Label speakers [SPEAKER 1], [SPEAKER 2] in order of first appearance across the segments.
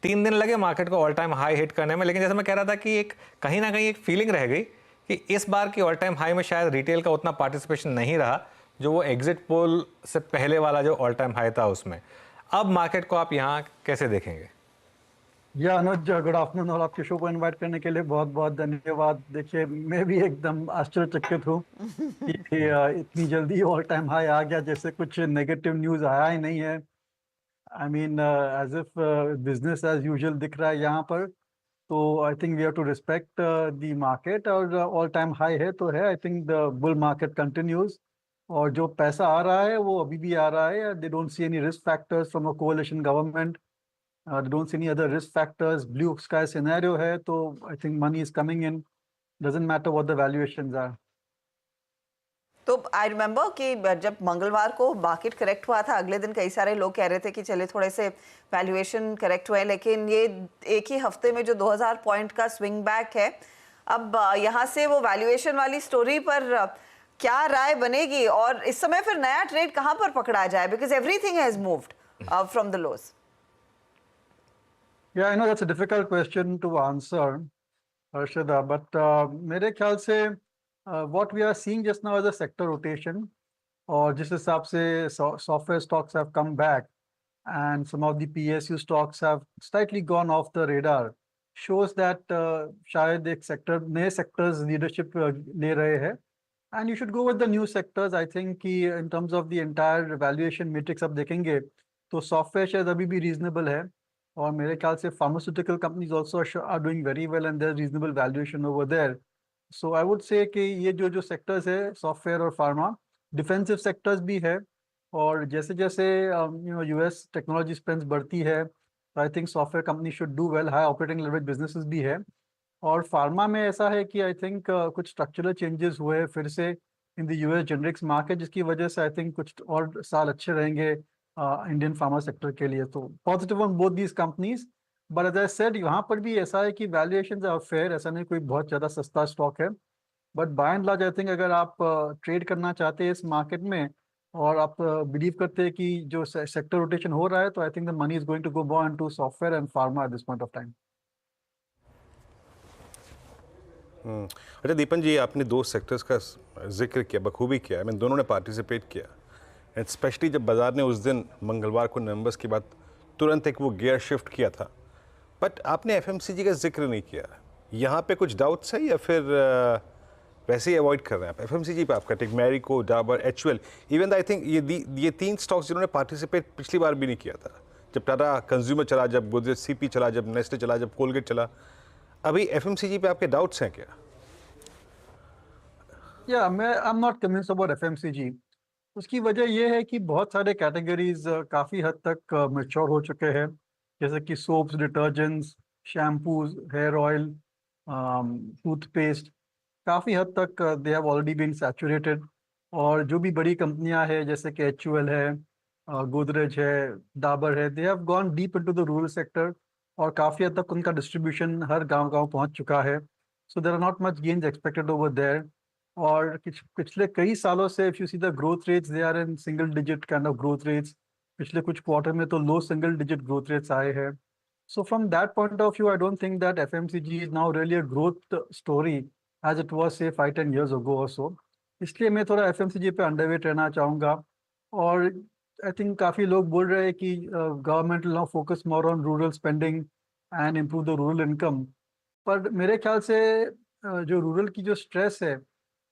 [SPEAKER 1] 3 दिन लगे मार्केट को ऑल टाइम हाई हिट करने में, लेकिन जैसे मैं कह रहा था कि एक कहीं ना कहीं एक फीलिंग रह गई कि इस बार की ऑल टाइम हाई में शायद रिटेल का उतना पार्टिसिपेशन नहीं रहा जो वो एग्जिट पोल से पहले वाला जो ऑल टाइम हाई था उसमें। अब मार्केट को आप यहाँ कैसे देखेंगे?
[SPEAKER 2] या अनुज, गुड आफ्टरनून और आपके शो को इनवाइट करने के लिए बहुत बहुत धन्यवाद। देखिए, मैं भी एकदम आश्चर्यचकित हूँ कि इतनी जल्दी ऑल टाइम हाई आ गया, जैसे कुछ नेगेटिव न्यूज़ आया ही नहीं है। I mean as if business as usual दिख रहा है यहाँ पर। तो I think we have to respect the market, और ऑल टाइम हाई है तो है। I think the bull market continues, और जो पैसा आ रहा है वो अभी भी आ रहा है। They don't see any risk factors from a कोalition government, they don't see any other risk factors, blue sky scenario है। तो I think money is coming in, doesn't matter what the valuations are।
[SPEAKER 3] तो I remember कि जब मंगलवार को market correct हुआ था, अगले दिन कई सारे लोग कह रहे थे कि चले थोड़े से वैल्यूएशन करेक्ट हुए, लेकिन ये एक ही हफ्ते में जो 2000 पॉइंट का स्विंग बैक है, अब यहाँ से वो वैल्यूएशन वाली स्टोरी पर क्या राय बनेगी और इस समय फिर नया ट्रेड कहाँ पर पकड़ा जाए, because everything has moved from the lows.
[SPEAKER 2] Yeah, I know that's a difficult question to answer, Harshada, but मेरे ख्याल से what we are seeing just now is a sector rotation, और जिस हिसाब से software stocks have come back and some of the PSU stocks have slightly gone off the radar, shows that शायद एक sector, नए sectors leadership ले रहे हैं, and you should go with the new sectors। I think कि in terms of the entire valuation matrix आप देखेंगे तो software शायद अभी भी reasonable है, और मेरे ख्याल से pharmaceutical companies also are doing very well and there's reasonable valuation over there। So I would say कि ये जो sectors है, software और pharma, defensive sectors भी है, और जैसे जैसे US टेक्नोलॉजी स्पेंस बढ़ती है तो I think software company should do well, high operating leverage businesses भी है। और फार्मा में ऐसा है कि आई थिंक कुछ स्ट्रक्चरल चेंजेस हुए फिर से in the US generics market, जिसकी वजह से आई थिंक कुछ और साल अच्छे रहेंगे इंडियन फार्मा सेक्टर के लिए। तो positive on both these companies, but as I said यहाँ पर भी ऐसा है कि वैल्यूएशंस आर फेयर, ऐसा नहीं कोई बहुत ज़्यादा सस्ता स्टॉक है। But by and large I think अगर आप ट्रेड करना चाहते हैं इस मार्केट में और आप बिलीव करते हैं कि जो सेक्टर रोटेशन हो रहा है, तो I think the money is going to go more into software and pharma at this point of time.
[SPEAKER 4] अच्छा दीपन जी, आपने दो सेक्टर्स का जिक्र किया, बखूबी किया, मैंने दोनों ने पार्टिसिपेट किया, एंड स्पेशली जब बाजार ने उस दिन मंगलवार को नंबर्स के बाद तुरंत एक वो गियर शिफ्ट किया था, बट आपने एफएमसीजी का जिक्र नहीं किया। यहाँ पे कुछ डाउट्स है या फिर वैसे ही अवॉइड कर रहे हैं आप? एफएमसीजी पे आपका take, Marico, Dabur, HUL, even I think ये तीन स्टॉक्स जिन्होंने पार्टिसिपेट पिछली बार भी नहीं किया था, जब टाटा कंज्यूमर चला, जब गोदरेज सीपी चला, जब नेस्ले चला, जब कोलगेट चला, अभी एफएमसीजी पे आपके डाउट्स हैं क्या?
[SPEAKER 2] या मैं I am not convinced about FMCG. उसकी वजह यह है कि बहुत सारे कैटेगरीज काफ़ी हद तक मैच्योर हो चुके हैं, जैसे कि soaps, detergents, shampoos, hair oil, toothpaste, काफ़ी हद तक they have already been saturated. और जो भी बड़ी कंपनियां हैं जैसे कि एचयूएल है, गोदरेज है, डाबर है, they have gone deep into the rural sector, और काफ़ी हद तक उनका डिस्ट्रीब्यूशन हर गांव-गांव पहुंच चुका है। So there are not much gains expected over there. और पिछले कई सालों से if you see the growth rates, they are in single digit kind of growth rates. पिछले कुछ क्वार्टर में तो low single digit growth rates आए हैं। So from that point of view, I don't think that FMCG is now really a growth story as it was say 5-10 years ago or so। इसलिए मैं थोड़ा FMCG पे underweight रहना चाहूँगा। और I think काफ़ी लोग बोल रहे हैं कि government will now focus more on rural spending and improve the rural income. पर मेरे ख्याल से जो रूरल की जो स्ट्रेस है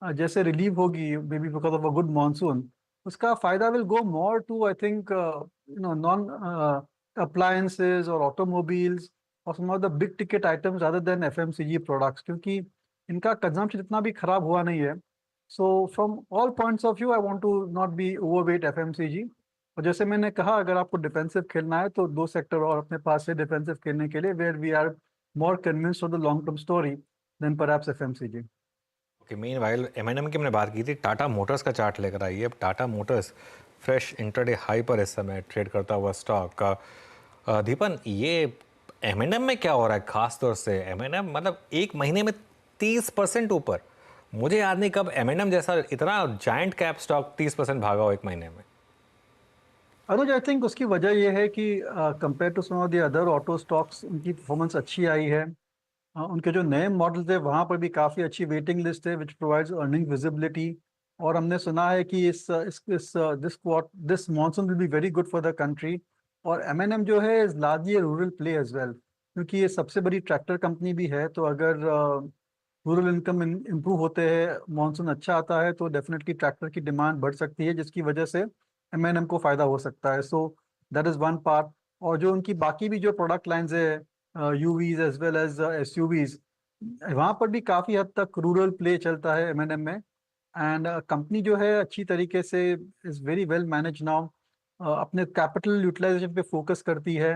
[SPEAKER 2] जैसे रिलीव होगी, maybe because of a good monsoon, उसका फ़ायदा will go more to I think non appliances or automobiles or some of the big ticket items rather than FMCG products, क्योंकि इनका consumption इतना भी खराब हुआ नहीं है। So from all points of view I want to not be overweight FMCG। और जैसे मैंने कहा, अगर आपको डिफेंसिव खेलना है तो दो सेक्टर और अपने पास है डिफेंसिव खेलने के लिए, where we are more convinced of the long term story than perhaps FMCG।
[SPEAKER 1] Okay, meanwhile M&M की हमने बात की थी, टाटा मोटर्स का चार्ट लेकर आइए। अब Tata Motors fresh intraday high पर इस समय ट्रेड करता हुआ स्टॉक का। दीपन, ये M&M में क्या हो रहा है? खास तौर से M&M मतलब एक महीने में 30% ऊपर। मुझे याद नहीं कब M&M जैसा इतना जायंट कैप स्टॉक 30% भागा हो एक महीने में।
[SPEAKER 2] अनुज, आई थिंक उसकी वजह यह है कि compare to some of the other auto stocks उनकी परफॉर्मेंस अच्छी आई है। उनके जो नए मॉडल्स है वहाँ पर भी काफ़ी अच्छी वेटिंग लिस्ट है विच प्रोवाइड्स अर्निंग विजिबिलिटी। और हमने सुना है कि this monsoon will be very good for the country. और एमएनएम जो है is largely rural play as well, क्योंकि ये सबसे बड़ी ट्रैक्टर कंपनी भी है। तो अगर रूरल इनकम इम्प्रूव होते हैं, मानसून अच्छा आता है, तो डेफिनेटली ट्रैक्टर की डिमांड बढ़ सकती है, जिसकी वजह से एमएनएम को फायदा हो सकता है। So that is one part. और जो उनकी बाकी भी जो प्रोडक्ट लाइंस है, UVs as well as SUVs, वहाँ पर भी काफ़ी हद तक रूरल प्ले चलता है एमएनएम में। एंड कंपनी जो है अच्छी तरीके से is very well manage now, अपने कैपिटल यूटिलाइजेशन पे फोकस करती है।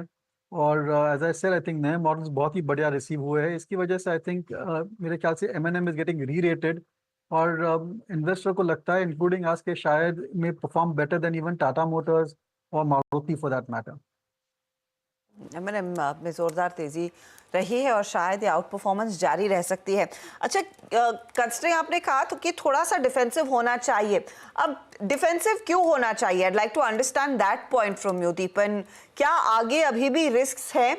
[SPEAKER 2] और as I said, I think नए मॉडल्स बहुत ही बढ़िया रिसीव हुए हैं। इसकी वजह से आई थिंक मेरे ख्याल से M&M is getting rerated. और इन्वेस्टर को लगता है, इंक्लूडिंग आज के, शायद में perform better than even Tata Motors और Maruti for that matter.
[SPEAKER 3] M&M में जोरदार तेजी रही है और शायद ये आउट परफॉर्मेंस जारी रह सकती है। अच्छा, कंसिडरिंग आपने कहा तो कि थोड़ा सा डिफेंसिव होना चाहिए। अब डिफेंसिव क्यों होना चाहिए? I like to understand that point from you Deepan. क्या आगे अभी भी रिस्क्स हैं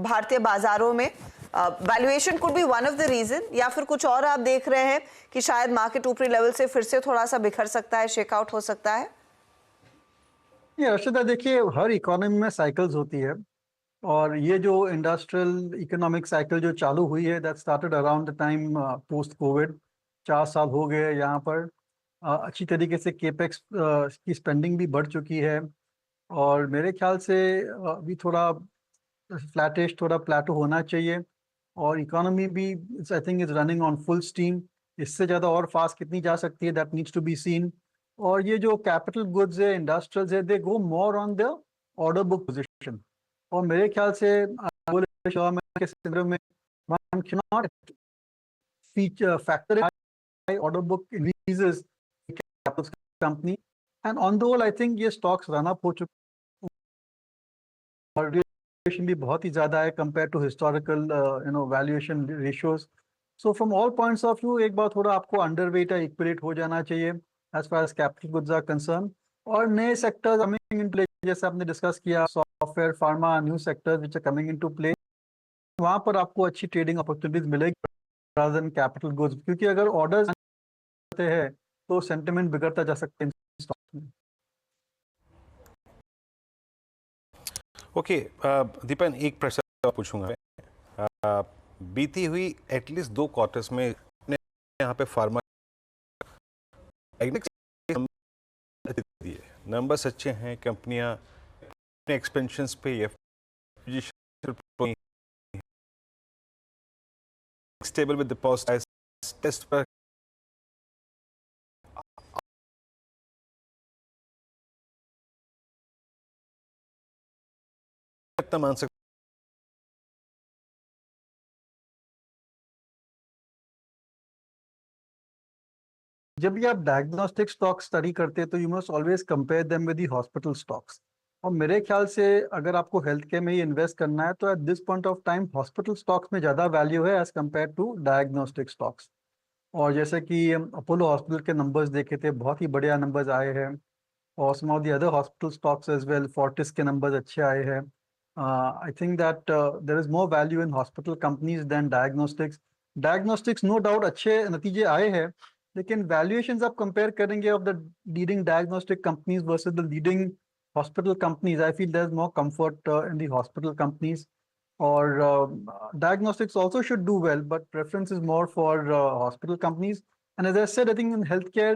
[SPEAKER 3] भारतीय बाजारों में? Valuation could be one of the reason, या फिर कुछ और आप देख रहे हैं कि शायद मार्केट ऊपरी लेवल से फिर से थोड़ा सा बिखर सकता है, शेकआउट हो सकता है?
[SPEAKER 2] ये अर्षदा, देखिए, हर इकोनॉमी में साइकिल्स होती है। और ये जो इंडस्ट्रियल इकोनॉमिक साइकिल जो चालू हुई है, that started around the time post Covid. 4 साल हो गए यहाँ पर। अच्छी तरीके से केपेक्स की स्पेंडिंग भी बढ़ चुकी है। और मेरे ख्याल से अभी थोड़ा फ्लैटिश, थोड़ा प्लेटो होना चाहिए। और इकोनॉमी भी I think is running on full steam. इससे ज़्यादा और फास्ट कितनी जा सकती है, that needs to be seen. और ये जो कैपिटल गुड्स है, इंडस्ट्रियल्स है, they go more on the order book position. और मेरे ख्याल से के संदर्भ में one cannot factor in high order book increases company, and on the whole I think ये stocks run up हो चुके और valuation भी बहुत ही ज़्यादा है compared to historical valuation ratios. So from all points of view एक बार थोड़ा आपको underweight या equate हो जाना चाहिए as far as capital goods are concerned. और नए सेक्टर्स कमिंग इन प्ले, जैसे आपने डिस्कस किया, software, pharma, new sectors which are coming into play, वहाँ पर आपको अच्छी ट्रेडिंग अपॉर्चुनिटीज मिलेगी rather than कैपिटल गुड्स। क्योंकि अगर ऑर्डर्स आते हैं तो सेंटिमेंट बिगड़ता जा सकता है स्टॉक में।
[SPEAKER 4] ओके दीपन, एक प्रश्न पूछूंगा। बीती हुई एटलीस्ट 2 क्वार्टर्स में यहाँ पे फार्मा दिए, नंबर्स अच्छे हैं, कंपनियां अपने एक्सपेंशंस पे या stable with the post test पर कितना मान सकते?
[SPEAKER 2] जब भी आप डायग्नोस्टिक स्टॉक स्टडी करते हैं तो you must always compare them with the hospital stocks. और मेरे ख्याल से अगर आपको हेल्थ केयर में ही इन्वेस्ट करना है तो at this point of time hospital stocks में ज़्यादा वैल्यू है as compare to diagnostic stocks. और जैसे कि अपोलो हॉस्पिटल के नंबर्स देखे थे, बहुत ही बढ़िया नंबर्स आए हैं। और some of the other hospital stocks as well, Fortis के नंबर्स अच्छे आए हैं। I think that there is more value in hospital companies than diagnostics. Diagnostics no doubt अच्छे नतीजे आए हैं, लेकिन वैल्यूएशंस आप कंपेयर करेंगे of the leading diagnostic companies versus the leading hospital companies, I feel there is more comfort in the hospital companies. और diagnostics also should do well, but preference is more for hospital companies. And as I said, I think in healthcare,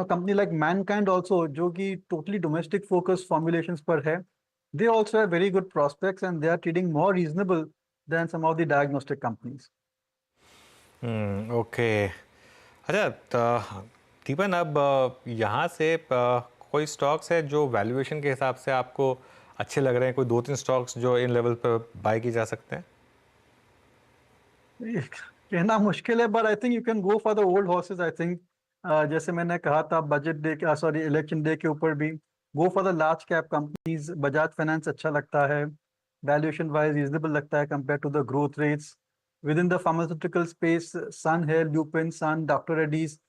[SPEAKER 2] company like Mankind also, जो कि totally domestic focused formulations पर है, they also have very good prospects and they are trading more reasonable than some of the diagnostic companies.
[SPEAKER 1] Okay. अच्छा दीपन, अब यहाँ से कोई stocks है जो वैल्यूएशन के हिसाब से आपको अच्छे लग रहे हैं? कोई 2-3 स्टॉक्स जो इन लेवल पर बाय की जा सकते हैं?
[SPEAKER 2] कहना मुश्किल है, but I think you can go for the old horses. I think जैसे मैंने कहा था बजट डे के, सॉरी, इलेक्शन डे के ऊपर भी, go for the large cap companies. Bajaj Finance अच्छा लगता है, वैल्यूएशन वाइज रीजनेबल लगता है compare to the growth rates. Within the pharmaceutical space, Sun है, ल्यूपिन, सन, डॉक्टर रेड्डीज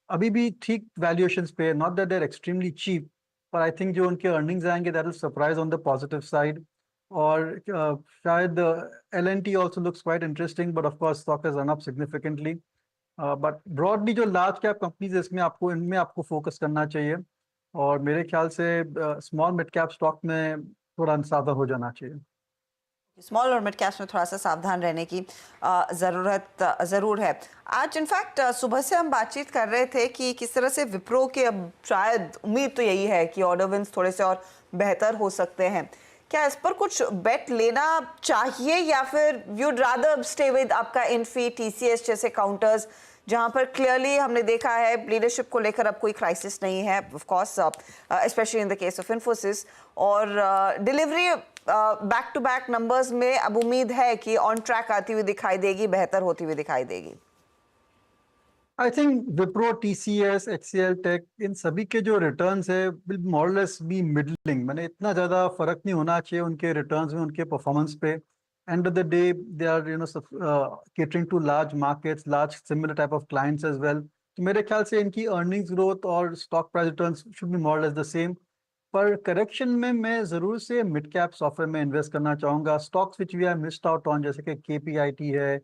[SPEAKER 2] अभी भी ठीक वैल्यूएशंस पे, not that there extremely cheap, पर आई थिंक जो उनके अर्निंग्स आएंगे that will surprise on the positive side. और शायद L&T also looks quite interesting, but of course stock has run up significantly. But broadly जो large cap companies है इनमें आपको फोकस करना चाहिए, और मेरे ख्याल से स्मॉल मिड कैप स्टॉक में थोड़ा सावधान हो जाना चाहिए।
[SPEAKER 3] स्मॉल और मिड कैप्स में थोड़ा सा सावधान रहने की ज़रूरत ज़रूर है। आज इनफैक्ट सुबह से हम बातचीत कर रहे थे कि किस तरह से विप्रो के अब शायद उम्मीद तो यही है कि ऑर्डर विन्स थोड़े से और बेहतर हो सकते हैं। क्या इस पर कुछ बेट लेना चाहिए, या फिर यूड रादर स्टे विद आपका इन्फी, TCS जैसे काउंटर्स, जहां पर क्लियरली हमने देखा है लीडरशिप को लेकर अब कोई क्राइसिस नहीं है, of course specially in the case of Infosys, और delivery back to back numbers में अब उम्मीद है कि ऑन ट्रैक आती हुई दिखाई देगी, बेहतर होती हुई दिखाई देगी?
[SPEAKER 2] I think Wipro, TCS, HCL tech, इन सभी के जो रिटर्न्स है will more less be middling. मैंने इतना ज़्यादा फर्क नहीं होना चाहिए उनके रिटर्न्स में, उनके परफॉर्मेंस पे। End of the day they are catering to large markets, large similar type of clients as well. तो मेरे ख्याल से इनकी अर्निंग्स ग्रोथ और stock price returns should be more less the same. पर करेक्शन में मैं ज़रूर से मिड कैप सॉफ्टवेयर में इन्वेस्ट करना चाहूँगा। Stocks which we are missed out on, जैसे कि KPIT है,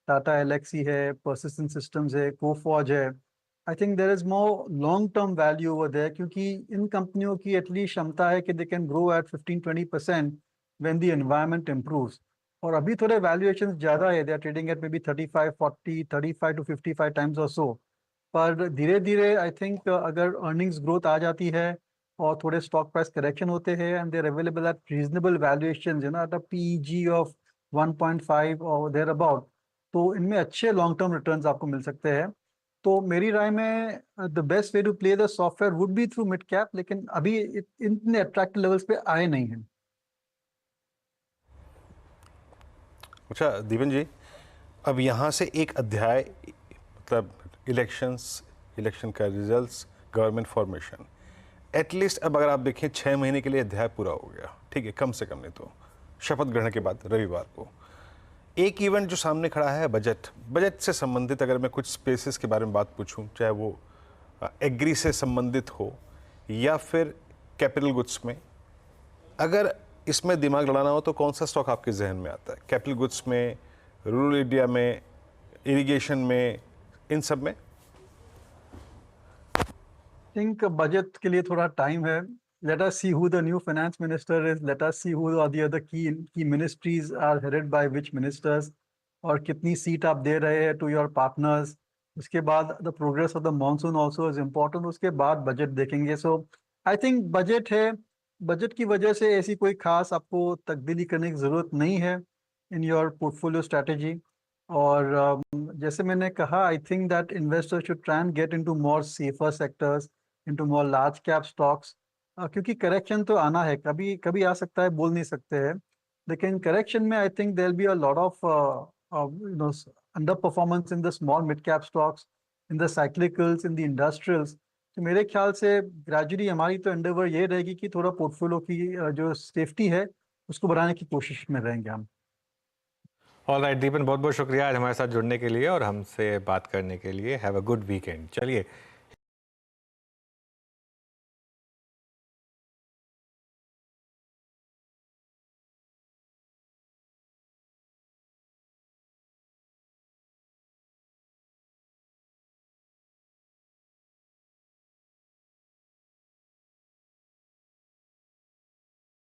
[SPEAKER 2] टाटा एलेक्सी है, परसिस्टेंट सिस्टम्स है, कोफॉर्ज है। I think there is more long term value over there, क्योंकि इन कंपनियों की एटलीस्ट क्षमता है कि they can grow at 15-20% when the environment improves. और अभी थोड़े वैल्यूएशन ज़्यादा है, they are trading at maybe 35-40, 35 to 55 times और सो। पर धीरे धीरे आई थिंक अगर अर्निंग्स ग्रोथ आ जाती है और थोड़े स्टॉक प्राइस करेक्शन होते हैं and they're available at reasonable valuation, at a PEG of 1.5 और देयर अबाउट, तो इनमें अच्छे लॉन्ग टर्म रिटर्न्स आपको मिल सकते हैं। तो मेरी राय में the best way to play the software would be through mid cap, लेकिन अभी इतने अट्रैक्टिव लेवल्स पे आए नहीं हैं।
[SPEAKER 4] अच्छा दीपन जी, अब यहाँ से एक अध्याय, मतलब इलेक्शन का रिजल्ट्स, गवर्नमेंट फॉर्मेशन, एटलीस्ट अब अगर आप देखें 6 महीने के लिए अध्याय पूरा हो गया, ठीक है, कम से कम, नहीं तो शपथ ग्रहण के बाद रविवार को एक इवेंट जो सामने खड़ा है, बजट से संबंधित। अगर मैं कुछ स्पेसेस के बारे में बात पूछूं, चाहे वो एग्री से संबंधित हो या फिर कैपिटल गुड्स में, अगर इसमें दिमाग लड़ाना हो तो कौन सा स्टॉक आपके जहन में आता है? कैपिटल गुड्स में, रूरल इंडिया में, इरिगेशन में, इन सब में?
[SPEAKER 2] थिंक बजट के लिए थोड़ा टाइम है। Let us see who the new finance minister is. Let us see who are the other key ministries are headed by which ministers, और कितनी सीट आप दे रहे हैं to your partners। उसके बाद the progress of the monsoon also is important। उसके बाद budget देखेंगे। So I think बजट है, बजट की वजह से ऐसी कोई खास आपको तब्दीली करने की ज़रूरत नहीं है in your portfolio strategy। और जैसे मैंने कहा, I think that investors should try and get into more safer sectors, into more large cap stocks। क्योंकि करेक्शन तो आना है, कभी कभी आ सकता है, बोल नहीं सकते हैं। लेकिन करेक्शन में I think there will be a lot of underperformance in the small mid cap stocks, in the cyclicals, in the industrials. तो मेरे ख्याल से ग्रेजुअली हमारी तो एंडेवर ये रहेगी कि थोड़ा पोर्टफोलियो की जो सेफ्टी है उसको बढ़ाने की कोशिश में रहेंगे हम।
[SPEAKER 1] ऑल राइट दीपन, बहुत बहुत शुक्रिया आज हमारे साथ जुड़ने के लिए और हमसे बात करने के लिए। Have a good weekend. चलिए